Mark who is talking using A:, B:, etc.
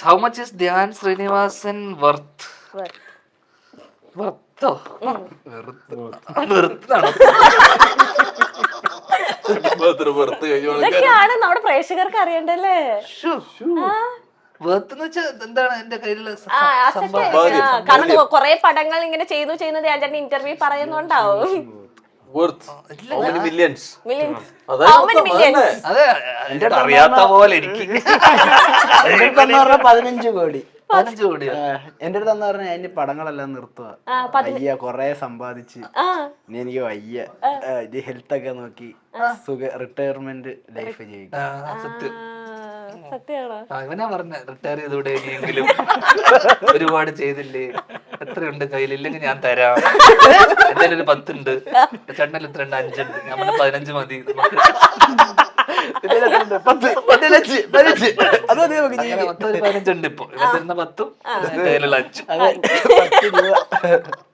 A: How much is Dhyan Sreenivasan worth? വെറുത്താണോ?
B: ഇതൊക്കെയാണ് നമ്മുടെ പ്രേക്ഷകർക്ക് അറിയണ്ടല്ലേ.
A: വെറുത്തെന്ന് വെച്ചാൽ എന്താണ് എന്റെ കയ്യിലുള്ള
B: കാരണം കൊറേ പടങ്ങൾ ഇങ്ങനെ ചെയ്യുന്നത് ഞാൻ ചേട്ടൻ ഇന്റർവ്യൂ പറയുന്നുണ്ടാവും.
A: അതെ അറിയാത്ത പോലെ എനിക്ക്
C: 15 കോടി.
A: 15 കോടിയോ?
C: എന്റെ അടുത്ത് എന്ന് പറഞ്ഞാൽ അതിന്റെ പടങ്ങളെല്ലാം നിർത്തുക. വയ്യ, കൊറേ സമ്പാദിച്ച് ഇനി എനിക്ക് വയ്യ, ഹെൽത്ത് ഒക്കെ നോക്കി റിട്ടയർമെന്റ് ലൈഫ് ജീവിക്കും.
A: സത്യം.
B: സത്യമാണോ?
A: ഇവനാ പറഞ്ഞ റിട്ടയർ ചെയ്തൂടെ ഇനിയെങ്കിലും, ഒരുപാട് ചെയ്തില്ലേ, എത്രയുണ്ട് കയ്യിൽ, ഇല്ലെങ്കിൽ ഞാൻ തരാം, എന്തായാലും ഒരു 10 ഉണ്ട്, ചേട്ടനിൽ എത്ര ഉണ്ട്, 5 ഉണ്ട്, ഞാൻ 15 മതി, 15 ഉണ്ട് ഇപ്പൊ. ഇവൻ തരുന്ന 10ഉം കയ്യിലുള്ള 5.